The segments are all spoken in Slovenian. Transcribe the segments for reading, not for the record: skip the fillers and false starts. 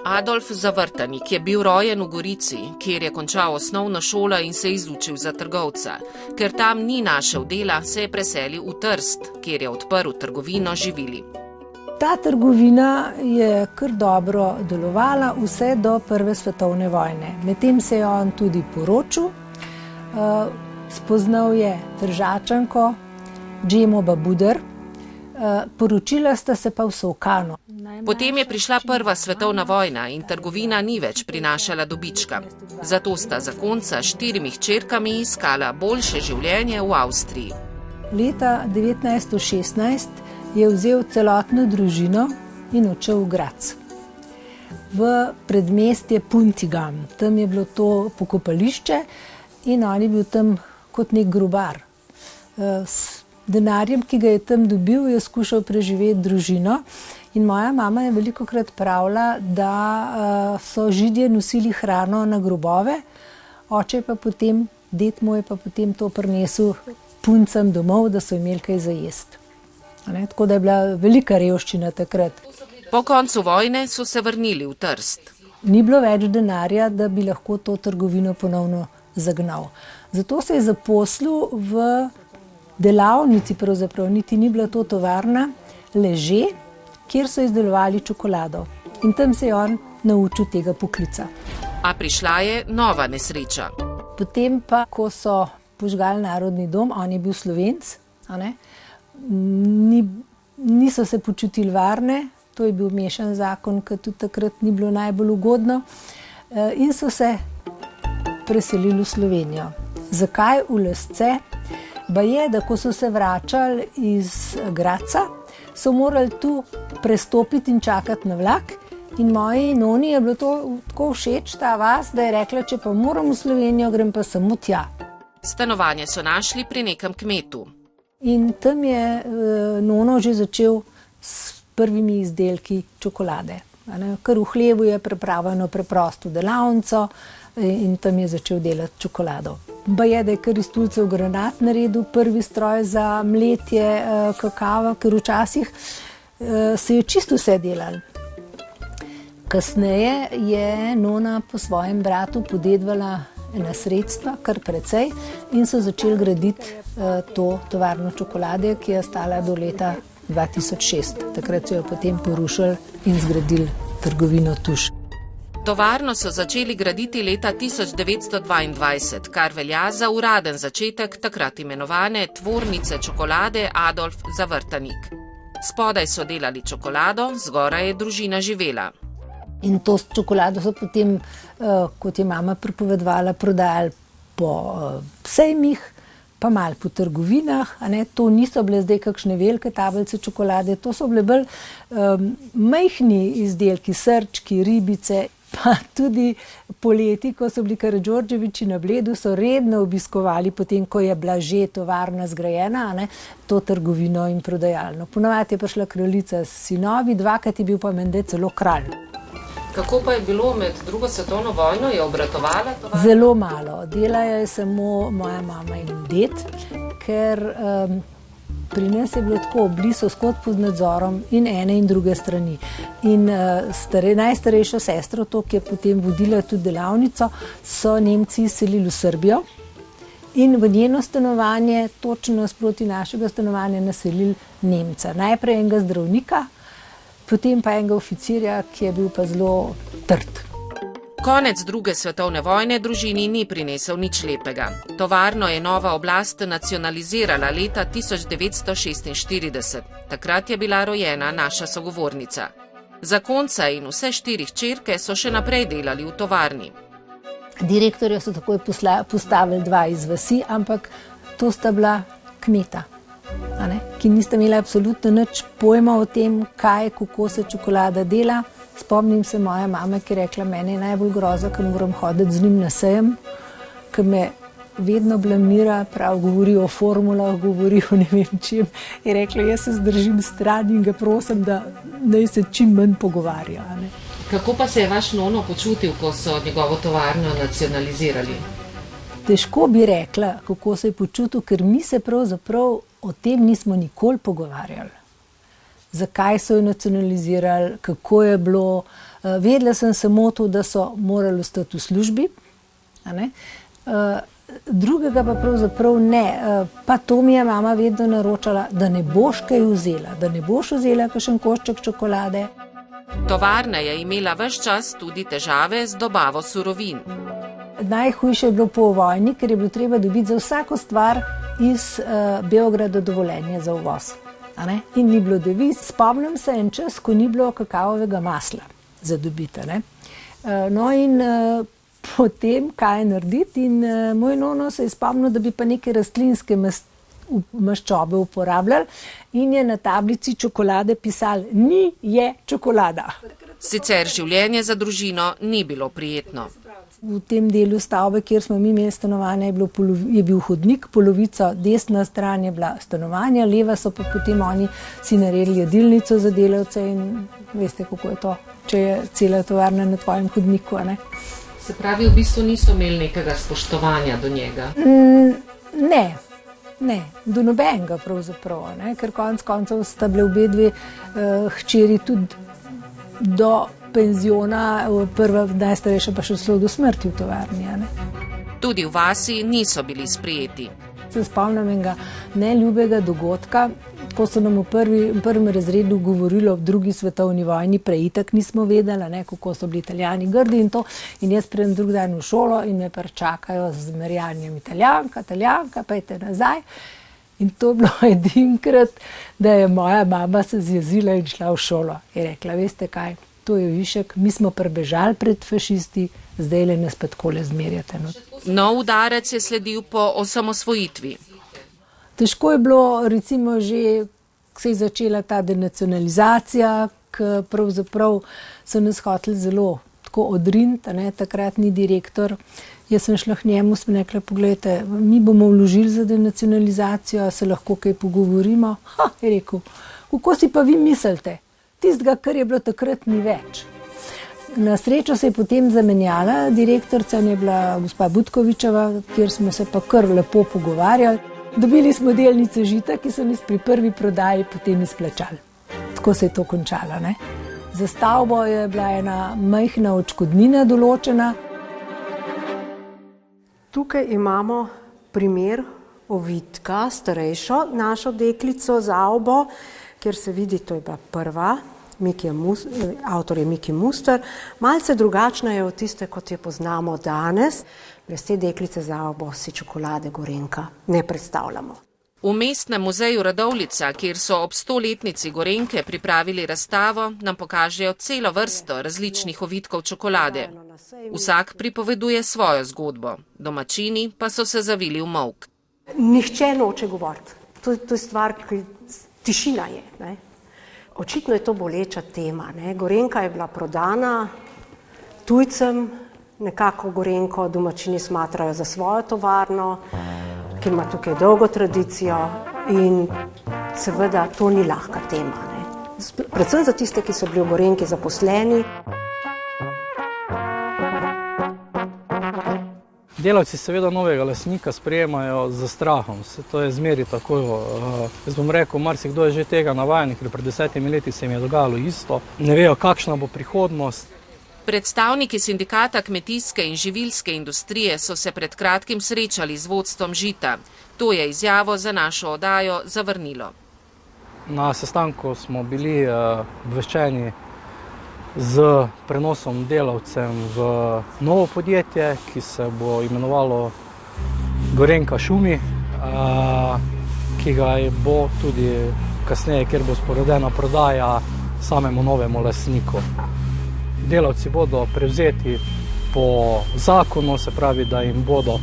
Adolf Zavrtanik je bil rojen v Gorici, kjer je končal osnovno šolo in se izučil za trgovca. Ker tam ni našel dela, se je preselil v Trst, kjer je odprl trgovino z živili. Ta trgovina je kar dobro delovala vse do Prve svetovne vojne. Medtem se je on tudi poročil, spoznal je Tržačanko, Džemo Babuder, poročila sta se pa v Solkanu. Potem je prišla Prva svetovna vojna in trgovina ni več prinašala dobička. Zato sta zakonca s 4 hčerkami iskala boljše življenje v Avstriji. Leta 1916 je vzel celotno družino in odšel v Graz. V predmestje Puntigam, tam je bilo to pokopališče in on je bil tam kot nek grobar. S denarjem, ki ga je tam dobil, je skušal preživeti družino. In moja mama je velikokrat pravila, da so Židje nosili hrano na grobove, oče pa potem, ded moj pa potem to prinesel puncam domov, da so imeli kaj za jesti. Tako da je bila velika revščina takrat. Po koncu vojne so se vrnili v Trst. Ni bilo več denarja, da bi lahko to trgovino ponovno zagnal. Zato se je zaposlil v delavnici, pravzaprav niti ni bila to tovarna, Leže, kjer so izdelovali čokolado. In tam se je on naučil tega poklica. A prišla je nova nesreča. Potem pa, ko so požgali Narodni dom, on je bil Slovenc, niso se počutili varne, to je bil mešan zakon, ki tudi takrat ni bilo najbolj ugodno, in so se preselili v Slovenijo. Zakaj v Lesce? Baje, da ko so se vračali iz Graca, so morali tu prestopiti in čakati na vlak. In moji noni je bilo to tako všeč, ta vas, da je rekla, če pa moram v Slovenijo, grem pa samo tja. Stanovanje so našli pri nekem kmetu. In tam je nono že začel s prvimi izdelki čokolade. Kar v hlevu je pripravljeno preprosto delavnico in tam je začel delati čokolado. Baje, da je kar iz tulcev granat naredil prvi stroj za mletje kakava, ker včasih se je čisto vse delalo. Kasneje je nona po svojem bratu podedvala ena sredstva, kar precej, in so začeli graditi to tovarno čokolade, ki je stala do leta 2006. Takrat so jo potem porušili in zgradili trgovino Tuš. Tovarno so začeli graditi leta 1922, kar velja za uraden začetek takrat imenovane tvornice čokolade Adolf Zavrtanik. Spodaj so delali čokolado, zgoraj je družina živela. In to čokolado so potem, kot je mama pripovedovala, prodajali po sejmih, pa malo po trgovinah. To niso bile zdaj kakšne velike tablice čokolade, to so bile bolj majhni izdelki, srčki, ribice. Pa tudi poleti, ko so bili Karadžordževiči na Bledu, so redno obiskovali, potem ko je bila že tovarna zgrajena, to trgovino in prodajalno. Ponavadi je prišla kraljica s sinovi, dvakrat je bil pa menda celo kralj. Kako pa je bilo med drugo svetovno vojno? Je obratovala tovarna? Zelo malo. Delajo je samo moja mama in ded, ker pri nas je bilo tako, bili so skot pod nadzorom in ene in druge strani. In najstarejšo sestro, to, ki je potem vodila tudi delavnico, so Nemci izselili v Srbijo in v njeno stanovanje, točno nasproti našega stanovanja, naselili Nemca. Najprej enega zdravnika, potem pa enega oficirja, ki je bil pa zelo trd. Konec druge svetovne vojne družini ni prinesel nič lepega. Tovarno je nova oblast nacionalizirala leta 1946. Takrat je bila rojena naša sogovornica. Zakonca in vse 4 hčerke so še naprej delali v tovarni. Direktorja so takoj postavili 2 iz vasi, ampak to sta bila kmeta, ki nista imela absolutno nič pojma o tem, kaj, kako se čokolada dela. Spomnim se moje mame, ki je rekla, meni je najbolj groza, ker moram hoditi z njim na sejem, ker me vedno blamira, prav govori o formulah, govori o ne vem čem. Je rekla, jaz se zdržim stran in ga prosim, da naj se čim manj pogovarja. Kako pa se je vaš nono počutil, ko so njegovo tovarno nacionalizirali? Težko bi rekla, kako se je počutil, ker mi se pravzaprav o tem nismo nikoli pogovarjali. zakaj so jo nacionalizirali, kako je bilo. Vedela sem samo to, da so morali ostati v službi, a ne. Drugega pa pravzaprav ne. Pa to mi je mama vedno naročala, da ne boš kaj vzela, da ne boš vzela kakšen košček čokolade. Tovarna je imela ves čas tudi težave z dobavo surovin. Najhujše je bilo po vojni, ker je bilo treba dobiti za vsako stvar iz Beograda dovoljenje za uvoz. A ne? In ni bilo deviz. Spomnim se en čas, ko ni bilo kakavovega masla za dobiti. No in potem kaj narediti in moj nono se je spomnil, da bi pa neke rastlinske maščobe uporabljali in je na tablici čokolade pisal: ni je čokolada. Sicer življenje za družino ni bilo prijetno. V tem delu stavbe, kjer smo mi imeli stanovanje, je bil hodnik, polovica, desna stran je bila stanovanja, leva so pa potem oni si naredili jedilnico za delavce in veste, kako je to, če je cela tovarna na tvojem hodniku, a ne. Se pravi, v bistvu niso imeli nekega spoštovanja do njega? Ne, do nobenega pravzaprav, ne, ker konec koncev sta bile obe dve hčeri tudi do penziona, prva najstarejša pa še šlo do smrti v tovarni, ne. Tudi v vasi niso bili sprejeti. Se spomnim enega neljubega dogodka, ko so nam v prvem razredu govorili o drugi svetovni vojni, prej itak nismo vedeli, ne, kako so bili Italijani grdi in to. In jaz pridem drug dan v šolo in me pričakajo z zmerjanjem: Italijanka, pejte nazaj. In to je bilo edinkrat, da je moja mama se zjezila in šla v šolo. Je rekla: veste kaj, to je višek, mi smo prebežali pred fašisti, zdaj le nas pa takole zmerjate. Nov udarec je sledil po osamosvojitvi. Težko je bilo, recimo že, ko se je začela ta denacionalizacija, ko pravzaprav so nas hoteli zelo tako odriniti, ne, takratni direktor. Jaz sem šla k njemu, sem rekla: poglejte, mi bomo vložili za denacionalizacijo, se lahko kaj pogovorimo. Je rekel: kako si pa vi mislite? Tistega, kar je bilo takrat, ni več. Na srečo se je potem zamenjala direktorica, je bila gospa Butkovičeva, kjer smo se pa kar lepo pogovarjali. Dobili smo delnice Žita, ki so nas pri prvi prodaji potem izplačali. Tako se je to končalo, ne. Za stavbo je bila ena majhna odškodnina določena. Tukaj imamo primer Ovitka, starejšo našo deklico Zaubo, kjer se vidi, to je bila prva, avtor je Miki Muster. Malce drugačna je od tiste, kot je poznamo danes. Brez te deklice Zaubo si čokolade Gorenjka ne predstavljamo. V Mestnem muzeju Radovljica, kjer so ob 100-letnici Gorenjke pripravili razstavo, nam pokažejo celo vrsto različnih ovitkov čokolade. Vsak pripoveduje svojo zgodbo, domačini pa so se zavili v molk. Nihče noče govoriti. To je stvar, ki tišina je. Ne? Očitno je to boleča tema. Ne? Gorenjka je bila prodana tujcem, nekako Gorenjko domačini smatrajo za svojo tovarno, ki ima tukaj dolgo tradicijo in seveda to ni lahka tema. Ne? Predvsem za tiste, ki so bili v Gorenjki zaposleni. Delavci seveda novega lastnika sprejemajo z strahom, to je zmeri tako. Jaz bom rekel, marsikdo je že tega navajen, ker pred 10 leti se jim je dogajalo isto. Ne vejo, kakšna bo prihodnost. Predstavniki sindikata kmetijske in živilske industrije so se pred kratkim srečali z vodstvom Žita. To je izjavo za našo oddajo zavrnilo. Na sestanku smo bili obveščeni z prenosom delavcem v novo podjetje, ki se bo imenovalo Gorenjka Šumi, ki ga bo tudi kasneje, kjer bo sporedena prodaja samemu novemu lastniku. Delavci bodo prevzeti po zakonu, se pravi, da jim bodo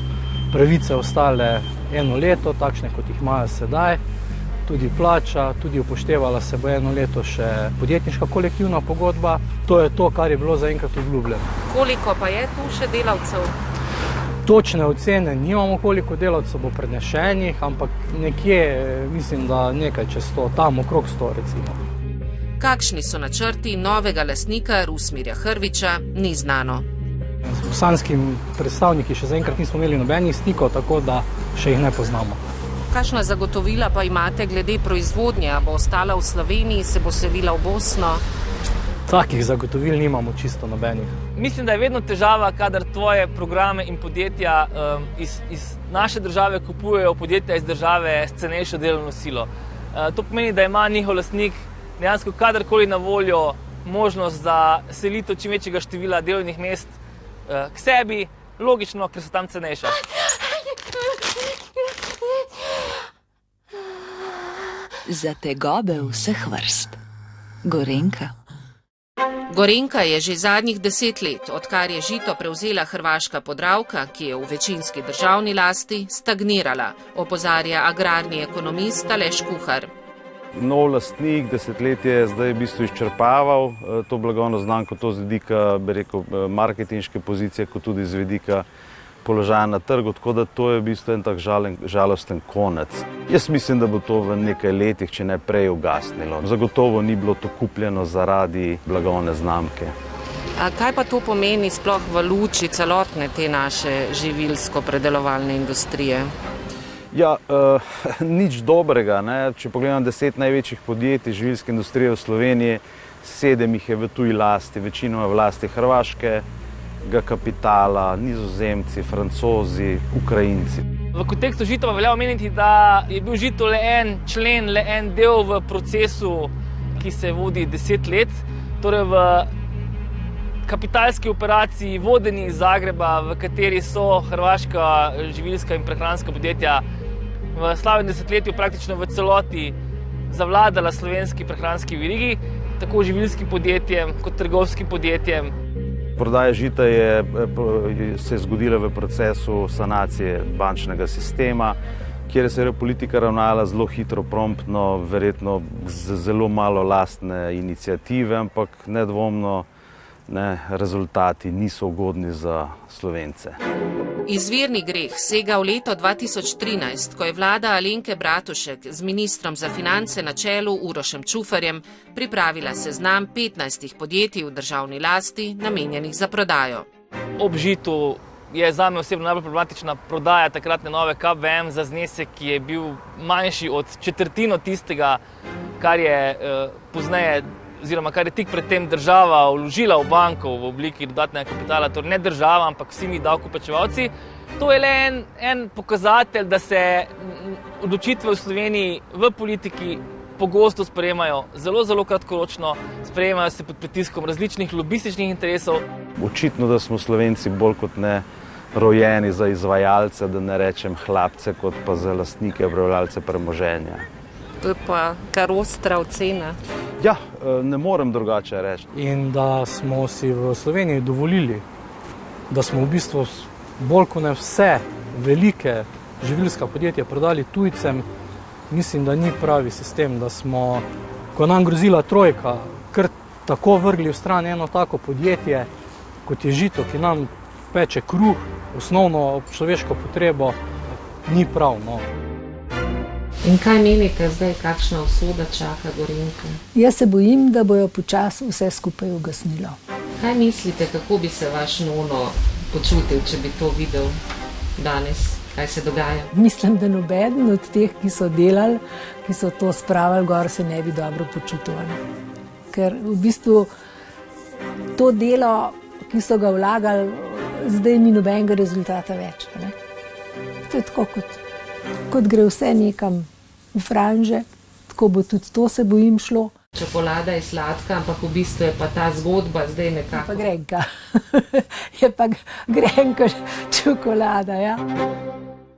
pravice ostale 1 leto, takšne kot jih imajo sedaj. Tudi plača, tudi upoštevala se bo 1 leto še podjetniška kolektivna pogodba. To je to, kar je bilo zaenkrat obljubljeno. Koliko pa je tu še delavcev? Točne ocene nimamo, koliko delavcev bo prenešenih, ampak nekje, mislim, da nekaj čez 100, tam okrog 100 recimo. Kakšni so načrti novega lastnika Rusmirja Hrviča, ni znano. S bosanskimi predstavniki še zaenkrat nismo imeli nobenih stikov, tako da še jih ne poznamo. Kakšna zagotovila pa imate glede proizvodnje? A bo ostala v Sloveniji, se bo selila v Bosno? Takih zagotovil nimamo čisto nobenih. Mislim, da je vedno težava, kadar tvoje programe in podjetja iz naše države kupujejo podjetja iz države s cenejšo delovno silo. To pomeni, da ima njihov lastnik dejansko kadarkoli na voljo možnost za selitev čim večjega števila delovnih mest k sebi, logično, ker so tam cenejša. Za tegobe vseh vrst. Gorenjka. Gorenjka je že zadnjih 10 let, odkar je žito prevzela hrvaška Podravka, ki je v večinski državni lasti, stagnirala, opozarja agrarni ekonomist Aleš Kuhar. Nov lastnik desetletje je zdaj v bistvu izčrpaval to blagovno znamko, to z vidika, bi rekel, marketinške pozicije, kot tudi z vidika položaja na trgu, tako da to je v bistvu en tak žalosten konec. Jaz mislim, da bo to v nekaj letih, če ne prej, ugasnilo. Zagotovo ni bilo to kupljeno zaradi blagovne znamke. A kaj pa to pomeni sploh v luči celotne te naše živilsko-predelovalne industrije? Ja, nič dobrega, ne? Če pogledam 10 največjih podjetij živilske industrije v Sloveniji, 7 jih je v tuji lasti, večinoma v lasti hrvaške kapitala, Nizozemci, Francozi, Ukrajinci. V kontekstu žita pa velja omeniti, da je bil žito le en člen, le en del v procesu, ki se vodi 10 let, torej v kapitalski operaciji vodeni iz Zagreba, v kateri so hrvaška živilska in prehranska podjetja v slabem desetletju praktično v celoti zavladala slovenski prehranski verigi, tako živilskim podjetjem kot trgovskim podjetjem. Prodaja žita se je zgodila v procesu sanacije bančnega sistema, kjer se je politika ravnala zelo hitro, promptno, verjetno z zelo malo lastne iniciative, ampak nedvomno rezultati niso ugodni za Slovence. Izvirni greh sega v leto 2013, ko je vlada Alenke Bratušek z ministrom za finance na čelu Urošem Čufarjem pripravila seznam 15 podjetij v državni lasti, namenjenih za prodajo. Ob žitu je zame osebno najbolj problematična prodaja takratne nove KVM za znesek, ki je bil manjši od četrtino tistega, kar je pozneje oziroma kar je tik pred tem država vložila v banko v obliki dodatnega kapitala, torej ne država, ampak vsi mi davkoplačevalci. To je le en pokazatelj, da se odločitve v Sloveniji v politiki pogosto sprejemajo zelo, zelo kratkoročno, sprejemajo se pod pritiskom različnih lobističnih interesov. Očitno, da smo Slovenci bolj kot ne rojeni za izvajalce, da ne rečem hlapce, kot pa za lastnike, upravljalce premoženja. To je pa kar ostra ocena. Ja, ne morem drugače reči. In da smo si v Sloveniji dovolili, da smo v bistvu bolj kot ne vse velike živilska podjetja prodali tujcem, mislim, da ni pravi sistem, da smo, ko nam grozila trojka, kar tako vrgli v stran eno tako podjetje, kot je žito, ki nam peče kruh, osnovno človeško potrebo, ni prav, no. In kaj menite zdaj, kakšna usoda čaka Gorenjke? Jaz se bojim, da bojo počasi vse skupaj ugasnilo. Kaj mislite, kako bi se vaš nono počutil, če bi to videl danes? Kaj se dogaja? Mislim, da nobeden od teh, ki so delali, ki so to spravili gor, se ne bi dobro počutil. Ker v bistvu to delo, ki so ga vlagali, zdaj ni nobenega rezultata več. Ne? To je tako, kot gre vse nekam v franže, tako bo tudi to, se bojim, šlo. Čokolada je sladka, ampak v bistvu je pa ta zgodba zdaj nekako... Pa grenka. Je pa grenka čokolada, ja.